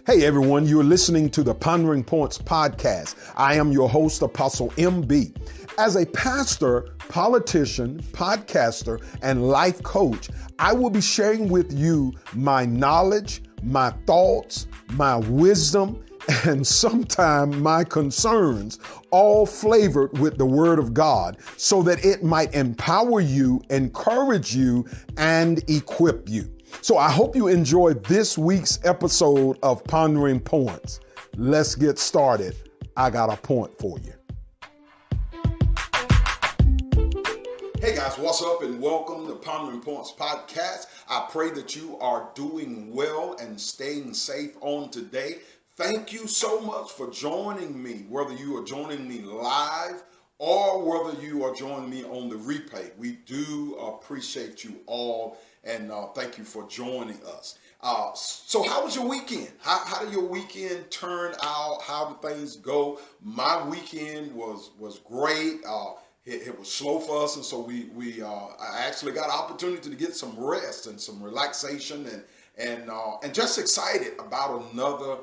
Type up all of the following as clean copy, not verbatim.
Hey everyone, you're listening to the Pondering podcast. I am your host, Apostle MB. As a pastor, politician, podcaster, and life coach, I will be sharing with you my knowledge, my thoughts, my wisdom, and sometimes my concerns, all flavored with the Word of God, so that it might empower you, encourage you, and equip you. So I hope you enjoyed this week's episode of Pondering Points. Let's get started. I got a point for you. Hey guys, what's up and welcome to Pondering Points podcast. I pray that you are doing well and staying safe on today. Thank you so much for joining me, whether you are joining me live or whether you are joining me on the replay. We do appreciate you all, and thank you for joining us. So how was your weekend? How did your weekend turn out? How did things go? My weekend was great. It was slow for us, and so I actually got an opportunity to get some rest and some relaxation, and just excited about another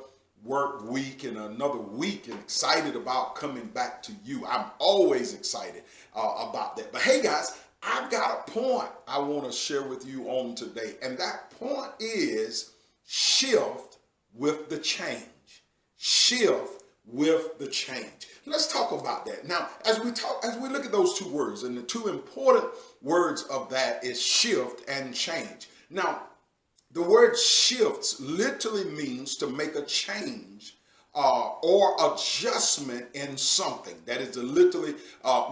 work week and another week, and excited about coming back to you. I'm always excited about that. But hey guys, I've got a point I want to share with you on today, and that point is shift with the change. Shift with the change. Let's talk about that. Now, as we look at those two words, and the two important words of that is shift and change. Now, the word shifts literally means to make a change or adjustment in something. That is the literally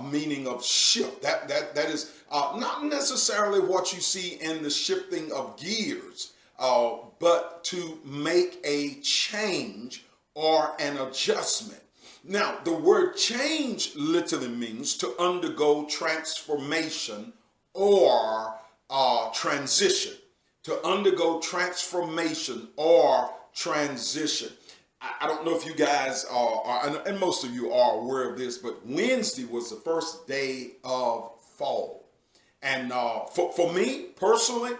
meaning of shift. That is not necessarily what you see in the shifting of gears, but to make a change or an adjustment. Now, the word change literally means to undergo transformation or transition. To undergo transformation or transition. I don't know if you guys are, and most of you are aware of this, but Wednesday was the first day of fall. And for me personally,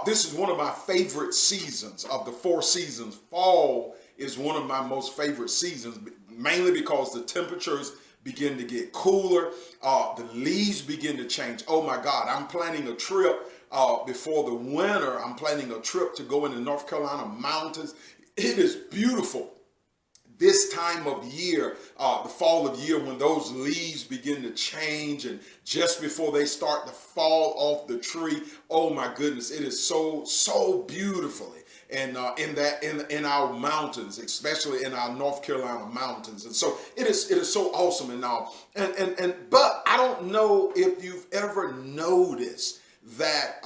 this is one of my favorite seasons of the 4 seasons. Fall is one of my most favorite seasons, mainly because the temperatures begin to get cooler. The leaves begin to change. Oh my God, I'm planning a trip before the winter. I'm planning a trip to go in the North Carolina mountains. It is beautiful this time of year, the fall of year, when those leaves begin to change and just before they start to fall off the tree. Oh my goodness, it is so beautifully. And in our mountains, especially in our North Carolina mountains, and so it is so awesome and all. But I don't know if you've ever noticed that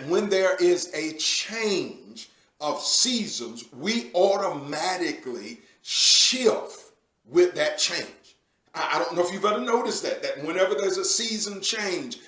when there is a change of seasons, we automatically shift with that change. I don't know if you've ever noticed that whenever there's a season change,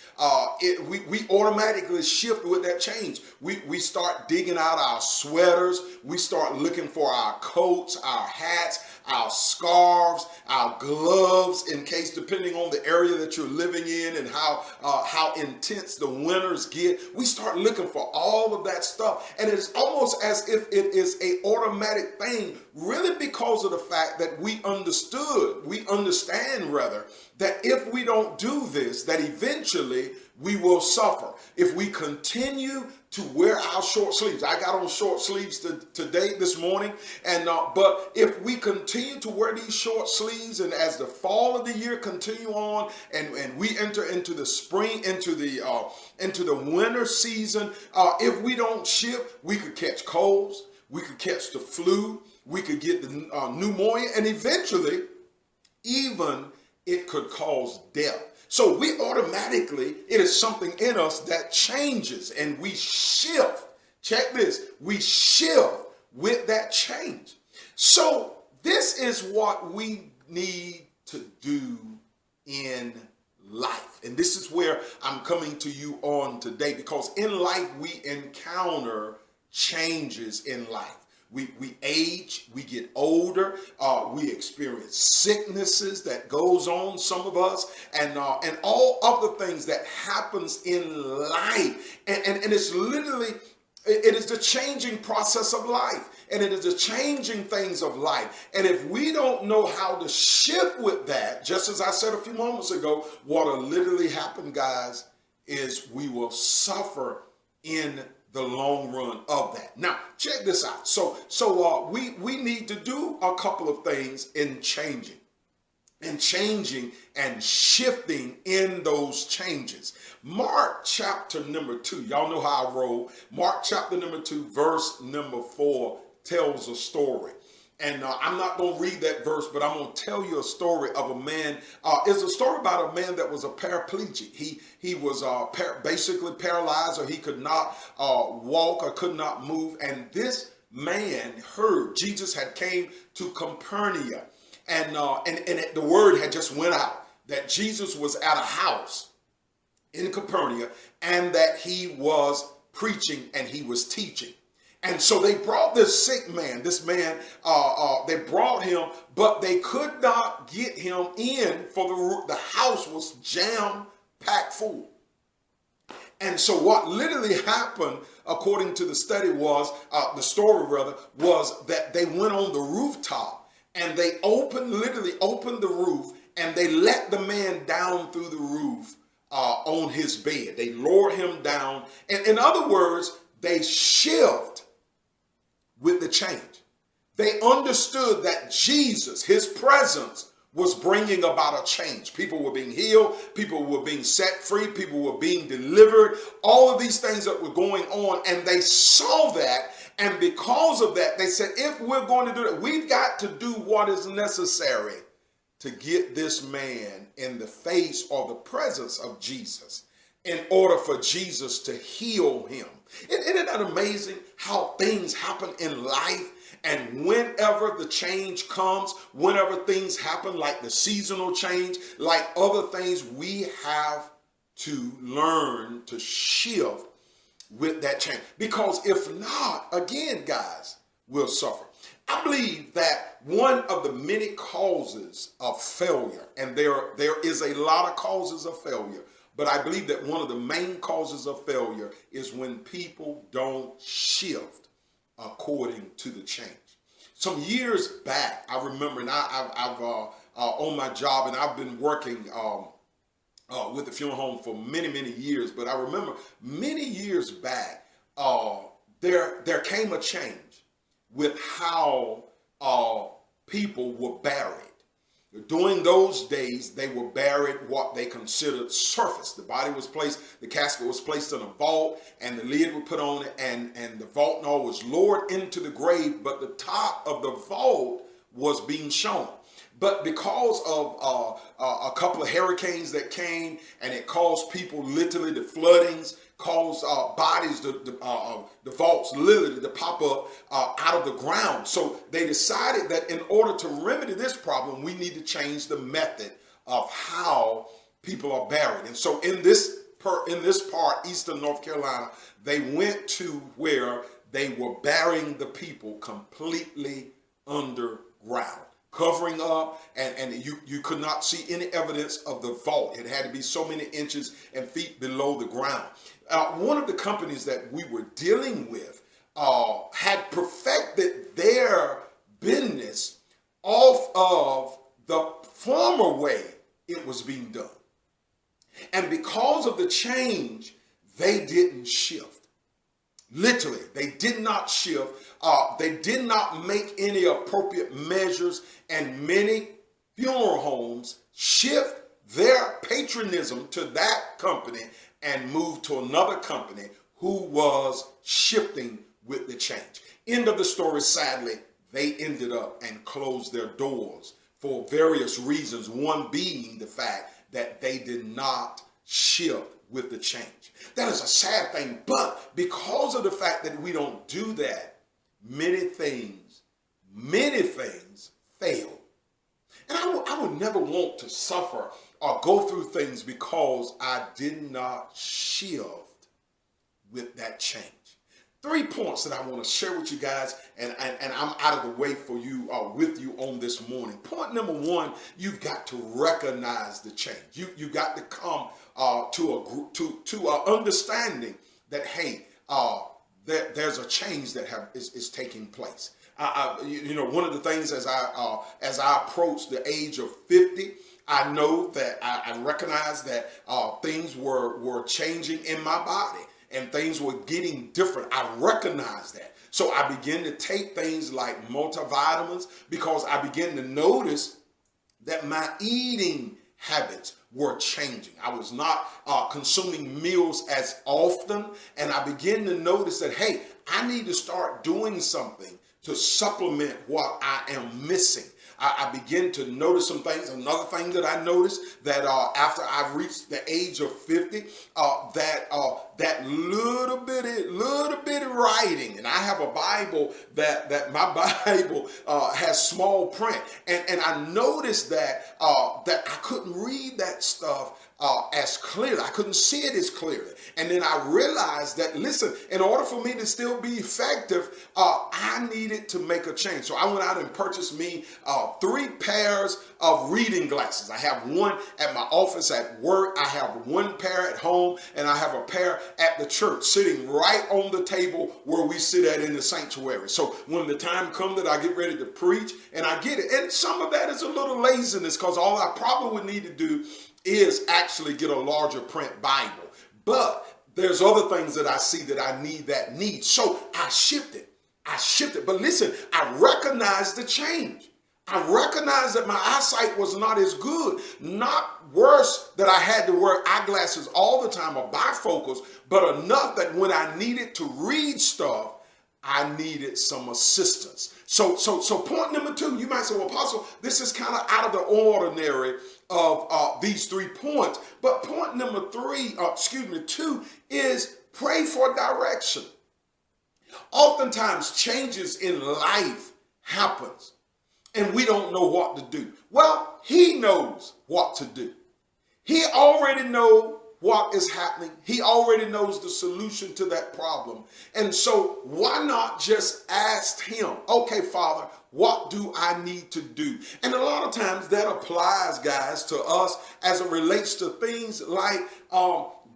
we automatically shift with that change. We start digging out our sweaters. We start looking for our coats, our hats, our scarves, our gloves, in case, depending on the area that you're living in and how intense the winters get. We start looking for all of that stuff. And it's almost as if it is an automatic thing, really because of the fact that we understand rather, that if we don't do this, that eventually we will suffer. If we continue to wear our short sleeves. I got on short sleeves today, this morning, and but if we continue to wear these short sleeves, and as the fall of the year continue on, and we enter into the spring, into the winter season, if we don't shift, we could catch colds, we could catch the flu, we could get the pneumonia, and eventually, even it could cause death. So we automatically, it is something in us that changes, and we shift. Check this, we shift with that change. So this is what we need to do in life. And this is where I'm coming to you on today, because in life we encounter changes in life. We age, we get older, we experience sicknesses that goes on, some of us, and all other things that happens in life. And it's literally It is the changing process of life, and it is the changing things of life. And if we don't know how to shift with that, just as I said a few moments ago, what'll literally happen, guys, is we will suffer in the long run of that. Now, check this out. So we need to do a couple of things in changing and shifting in those changes. Mark chapter number 2, y'all know how I roll. Mark chapter number 2, verse number 4 tells a story. And I'm not going to read that verse, but I'm going to tell you a story of a man. It's a story about a man that was a paraplegic. He was basically paralyzed, or he could not walk or could not move. And this man heard Jesus had came to Capernaum. And the word had just went out that Jesus was at a house in Capernaum, and that he was preaching and he was teaching. And so they brought this sick man, they brought him, but they could not get him in, for the house was jam-packed full. And so what literally happened, according to the story was that they went on the rooftop, and they literally opened the roof, and they let the man down through the roof on his bed. They lowered him down. And in other words, they shift with the change. They understood that Jesus, his presence, was bringing about a change. People were being healed. People were being set free. People were being delivered. All of these things that were going on, and they saw that. And because of that, they said, if we're going to do that, we've got to do what is necessary to get this man in the face or the presence of Jesus in order for Jesus to heal him. Isn't that amazing how things happen in life? And whenever the change comes, whenever things happen like the seasonal change, like other things, we have to learn to shift with that change. Because if not, again, guys, we'll suffer. I believe that one of the many causes of failure, and there is a lot of causes of failure, but I believe that one of the main causes of failure is when people don't shift according to the change. Some years back, I remember, and I've on my job, and I've been working with the funeral home for many, many years. But I remember many years back, there came a change with how people were buried. During those days, they were buried what they considered surface. The body was placed, the casket was placed in a vault, and the lid was put on it, and the vault and all was lowered into the grave, but the top of the vault was being shown. But because of a couple of hurricanes that came, and it caused people literally, the floodings caused bodies, the vaults literally to pop up out of the ground. So they decided that in order to remedy this problem, we need to change the method of how people are buried. And so in this part, Eastern North Carolina, they went to where they were burying the people completely underground, covering up, and you could not see any evidence of the vault. It had to be so many inches and feet below the ground. One of the companies that we were dealing with had perfected their business off of the former way it was being done. And because of the change, they didn't shift. Literally, they did not shift. They did not make any appropriate measures, and many funeral homes shift their patronism to that company and moved to another company who was shifting with the change. End of the story, sadly, they ended up and closed their doors for various reasons, one being the fact that they did not shift with the change. That is a sad thing, but because of the fact that we don't do that, many things fail. And I would never want to suffer or go through things because I did not shift with that change. 3 points that I want to share with you guys, and I'm out of the way for you, with you on this morning. Point number 1, you've got to recognize the change. You got to come to a understanding that, hey, there's a change that is taking place. One of the things as I approach the age of 50, I know that I recognize that things were changing in my body and things were getting different. I recognize that. So I begin to take things like multivitamins because I begin to notice that my eating habits were changing. I was not consuming meals as often, and I began to notice that, hey, I need to start doing something to supplement what I am missing. I begin to notice some things. Another thing that I noticed that after I reached the age of 50, that little bitty writing, and I have a Bible that my Bible has small print, and I noticed that that I couldn't read that stuff as clearly. I couldn't see it as clearly. And then I realized that, listen, in order for me to still be effective, I needed to make a change. So I went out and purchased me 3 pairs of reading glasses. I have one at my office at work. I have one pair at home, and I have a pair at the church sitting right on the table where we sit at in the sanctuary. So when the time comes that I get ready to preach, and I get it, and some of that is a little laziness because all I probably would need to do is actually get a larger print Bible. But there's other things that I see that I need. So I shifted. But listen, I recognized the change. I recognized that my eyesight was not as good, not worse that I had to wear eyeglasses all the time or bifocals, but enough that when I needed to read stuff, I needed some assistance. So point number 2, you might say, well, Apostle, this is kind of out of the ordinary of these 3 points. But point number 2 is pray for direction. Oftentimes changes in life happens and we don't know what to do. Well, he knows what to do. He already knows what is happening. He already knows the solution to that problem. And so why not just ask him, okay, Father, what do I need to do? And a lot of times that applies, guys, to us as it relates to things like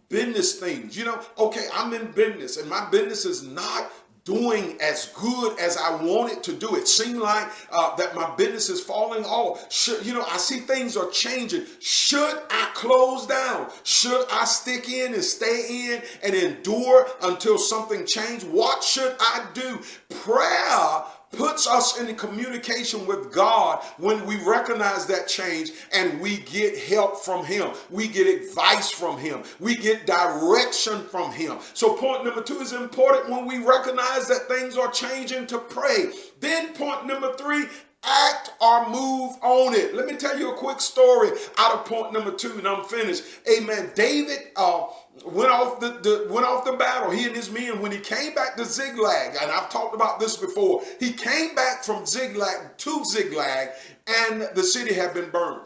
business things. Okay, I'm in business and my business is not doing as good as I want it to do. It seemed like that my business is falling off. I see things are changing. Should I close down? Should I stick in and stay in and endure until something changes? What should I do? Prayer puts us in communication with God when we recognize that change and we get help from him. We get advice from him. We get direction from him. So point number 2 is important when we recognize that things are changing to pray. Then point number 3, act or move on it. Let me tell you a quick story out of point number 2 and I'm finished. Amen. David went off the battle, he and his men, when he came back to Ziklag, and I've talked about this before, he came back from Ziklag to Ziklag and the city had been burned.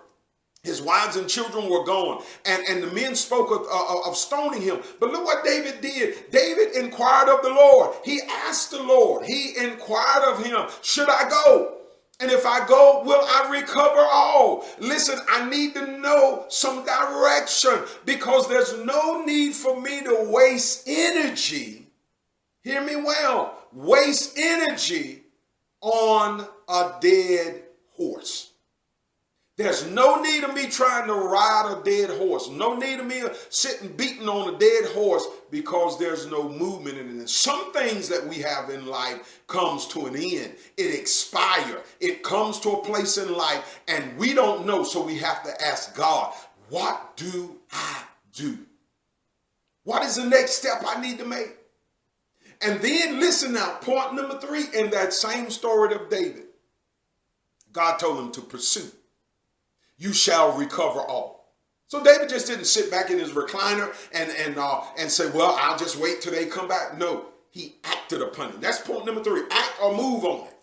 His wives and children were gone, and the men spoke of stoning him. But look what David did. David inquired of the Lord. He asked the Lord. He inquired of him, should I go? And if I go, will I recover all? Listen, I need to know some direction because there's no need for me to waste energy. Hear me well. Waste energy on a dead horse. There's no need of me trying to ride a dead horse. No need of me sitting beating on a dead horse because there's no movement in it. Some things that we have in life comes to an end. It expires. It comes to a place in life and we don't know. So we have to ask God, what do I do? What is the next step I need to make? And then listen now, point number 3 in that same story of David. God told him to pursue. You shall recover all. So David just didn't sit back in his recliner and say, well, I'll just wait till they come back. No, he acted upon it. That's point number 3. Act or move on it.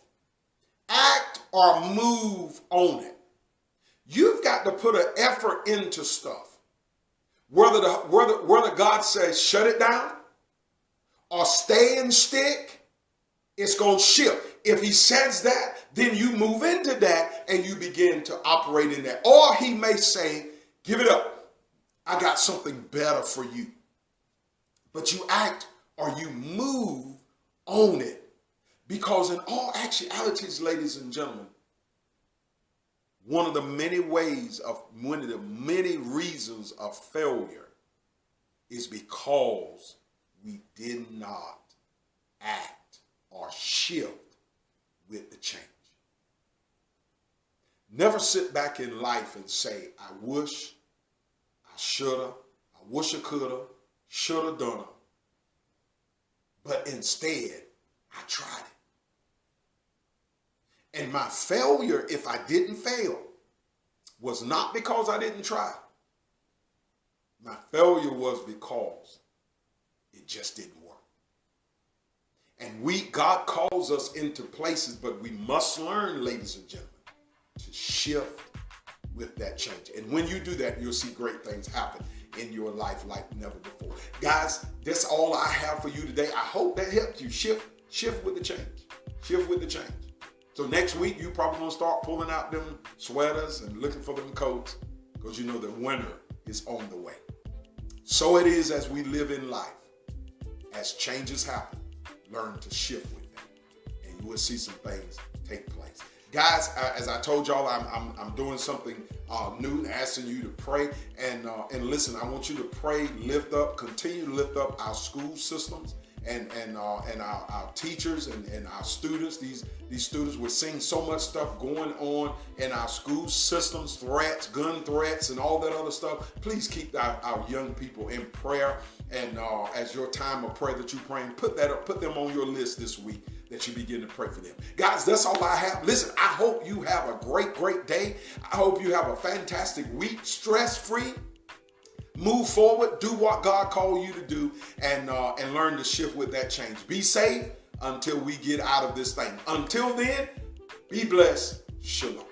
Act or move on it. You've got to put an effort into stuff. Whether God says shut it down or stay and stick, it's going to shift. If he says that, then you move into that and you begin to operate in that. Or he may say, give it up. I got something better for you. But you act or you move Own it. Because in all actualities, ladies and gentlemen, one of the many reasons of failure is because we did not act or shift with the change. Never sit back in life and say, I wish, I shoulda, I wish I coulda, shoulda done it. But instead, I tried it. And my failure, if I didn't fail, was not because I didn't try. My failure was because it just didn't work. And God calls us into places, but we must learn, ladies and gentlemen, to shift with that change. And when you do that, you'll see great things happen in your life like never before. Guys, that's all I have for you today. I hope that helped you shift with the change. Shift with the change. So next week, you probably gonna start pulling out them sweaters and looking for them coats, because you know the winter is on the way. So it is as we live in life. As changes happen, learn to shift with them, and you will see some things take place. Guys, as I told y'all, I'm doing something new, asking you to pray and listen. I want you to pray, lift up, continue to lift up our school systems and our teachers and our students. These students, we're seeing so much stuff going on in our school systems, threats, gun threats, and all that other stuff. Please keep our young people in prayer. And as your time of prayer that you're praying, put them on your list this week, that you begin to pray for them. Guys, that's all I have. Listen, I hope you have a great, great day. I hope you have a fantastic week, stress-free. Move forward, do what God called you to do, and learn to shift with that change. Be safe until we get out of this thing. Until then, be blessed. Shalom.